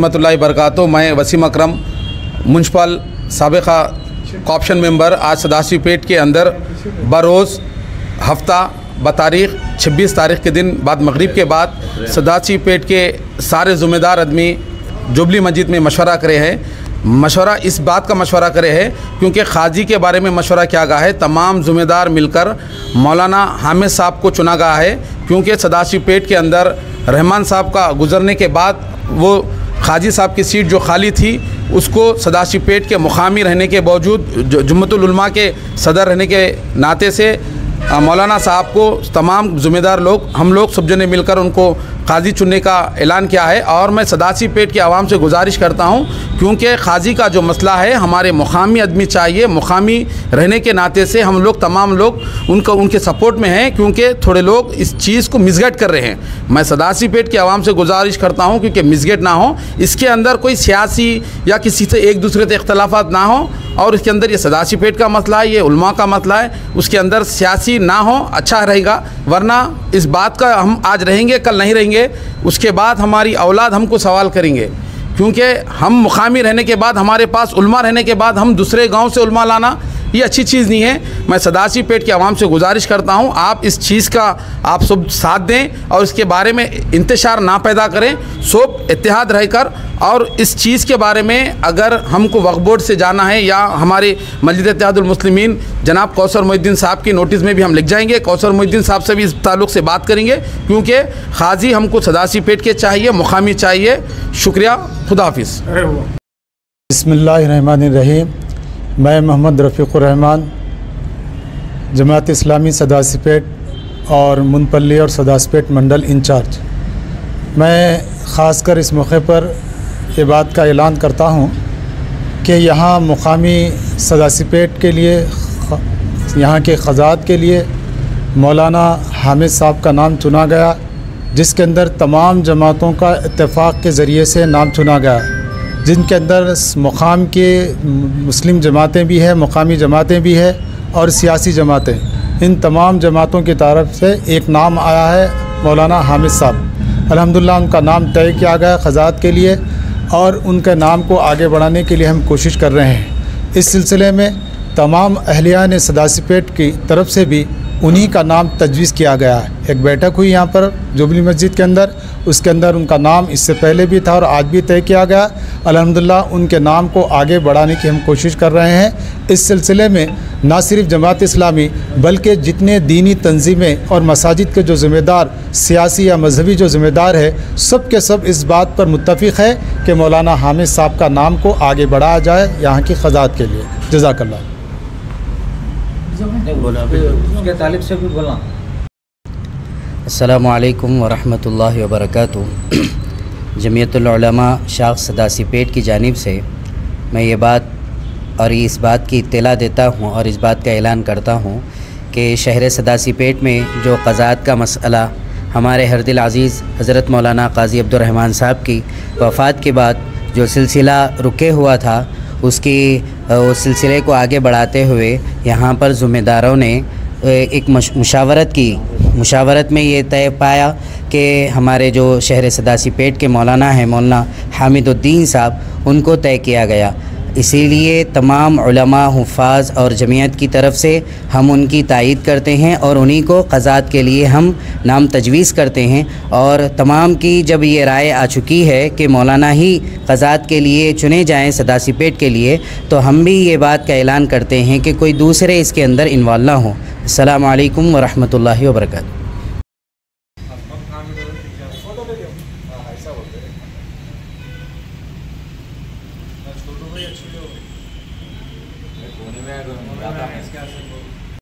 रहमतुल्लाहि बरकातहू। मैं वसीम अकरम municipal साबिक़ा कॉप्शन member आज सदाशिव पेट के अंदर बरोज़ हफ्ता बतारीख़ 26 तारीख़ के दिन बाद मगरिब के बाद सदाशिव पेट के सारे ज़िम्मेदार आदमी जुबली मस्जिद में मशवरा करे हैं। मशवरा इस बात का मशवरा करे है क्योंकि खाजी के बारे में मशवरा किया गया है। तमाम ज़िम्मेदार मिलकर मौलाना हामिद साहब को चुना गया है क्योंकि सदाशिव पेट के अंदर रहमान साहब का गुज़रने के बाद वो खाजी साहब की सीट जो खाली थी उसको सदाशिव पेट के मुकामी रहने के बावजूद जुम्मतुल उलमा के सदर रहने के नाते से मौलाना साहब को तमाम ज़िम्मेदार लोग हम लोग सब जने मिलकर उनको काजी चुनने का ऐलान किया है। और मैं सदाशिव पेट के आवाम से गुजारिश करता हूं क्योंकि काजी का जो मसला है हमारे मुकामी आदमी चाहिए। मुकामी रहने के नाते से हम लोग तमाम लोग उनके सपोर्ट में हैं क्योंकि थोड़े लोग इस चीज़ को मिसगाइड कर रहे हैं। मैं सदाशिव पेट के आवाम से गुजारिश करता हूँ क्योंकि मिसगाइड ना हो, इसके अंदर कोई सियासी या किसी से एक दूसरे से इख्तलाफात ना हो और इसके अंदर ये सदाशिव पेट का मसला है, ये उलमा का मसला है, उसके अंदर सियासी ना हो अच्छा रहेगा। वरना इस बात का हम आज रहेंगे कल नहीं रहेंगे, उसके बाद हमारी औलाद हमको सवाल करेंगे क्योंकि हम मुकामी रहने के बाद हमारे पास उलमा रहने के बाद हम दूसरे गांव से उलमा लाना ये अच्छी चीज़ नहीं है। मैं सदाशिव पेट के आवाम से गुजारिश करता हूं आप इस चीज़ का आप सब साथ दें और इसके बारे में इंतशार ना पैदा करें, सब इत्तेहाद रहकर। और इस चीज़ के बारे में अगर हमको वक्फ बोर्ड से जाना है या हमारे मस्जिद इत्तेहादुल मुस्लिमीन जनाब कौसर मोहिउद्दीन साहब की नोटिस में भी हम लिख जाएंगे। कौसर मोहिउद्दीन साहब से भी इस ताल्लुक़ से बात करेंगे क्योंकि खाजी हमको सदाशिव पेट के चाहिए, मुकामी चाहिए। शुक्रिया, खुदा हाफिज़। बिस्मिल्लाहिर्रहमानिर्रहीम। मैं मोहम्मद रफ़ीक़ुर रहमान जमात इस्लामी सदाशिव पेट और मुनपल्ली और सदाशिव पेट मंडल इंचार्ज। मैं ख़ासकर इस मौके पर ये बात का ऐलान करता हूँ कि यहाँ मुकामी सदाशिव पेट के लिए यहाँ के ख़ज़ात के लिए मौलाना हामिद साहब का नाम चुना गया, जिसके अंदर तमाम जमातों का इत्तेफाक के ज़रिए से नाम चुना गया, जिनके अंदर मुकाम के मुस्लिम जमातें भी हैं, मुकामी जमातें भी हैं और सियासी जमातें। इन तमाम जमातों की तरफ से एक नाम आया है मौलाना हामिद साहब। अल्हम्दुलिल्लाह उनका नाम तय किया गया ख़ज़ात के लिए और उनके नाम को आगे बढ़ाने के लिए हम कोशिश कर रहे हैं। इस सिलसिले में तमाम अहलियान सदाशिव पेट की तरफ से भी उन्हीं का नाम तजवीज़ किया गया है। एक बैठक हुई यहाँ पर जुबली मस्जिद के अंदर, उसके अंदर उनका नाम इससे पहले भी था और आज भी तय किया गया। अल्हम्दुलिल्लाह उनके नाम को आगे बढ़ाने की हम कोशिश कर रहे हैं। इस सिलसिले में ना सिर्फ जमात इस्लामी बल्कि जितने दीनी तंजीमें और मसाजिद के जो ज़िम्मेदार सियासी या मजहबी जो ज़िम्मेदार है सब के सब इस बात पर मुत्तफ़िक़ है कि मौलाना हामिद साहब का नाम को आगे बढ़ाया जाए यहाँ की ख़ज़ात के लिए। जज़ाकल्लाह। अस्सलामु अलैकुम वरहमतुल्लाहि वबरकातुहू। जमीयतुल उलमा शाख सदाशिव पेट की जानिब से मैं ये बात और इस बात की इत्तला देता हूँ और इस बात का ऐलान करता हूँ कि शहर सदाशिव पेट में जो क़ज़ात का मसला हमारे हरदिल अज़ीज़ हज़रत मौलाना क़ाज़ी अब्दुर्रहमान साहब की वफ़ात के बाद जो सिलसिला रुके हुआ था उसकी उस सिलसिले को आगे बढ़ाते हुए यहाँ पर ज़िम्मेदारों ने एक मुशावरत की। मुशावरत में ये तय पाया कि हमारे जो शहर सदाशिव पेट के मौलाना हैं मौलाना हामिदुद्दीन साहब, उनको तय किया गया। इसीलिए तमाम उलमा, हुफ़ाज़ और जमीयत की तरफ से हम उनकी तायीद करते हैं और उन्हीं को क़ज़ात के लिए हम नाम तजवीज़ करते हैं। और तमाम की जब ये राय आ चुकी है कि मौलाना ही क़ज़ात के लिए चुने जाएं सदाशिव पेट के लिए, तो हम भी ये बात का ऐलान करते हैं कि कोई दूसरे इसके अंदर इन्वॉल्व ना हो। अस्सलामु अलैकुम वरहमतुल्लाहि वबरकातुहू। छोटू भाई अच्छी हो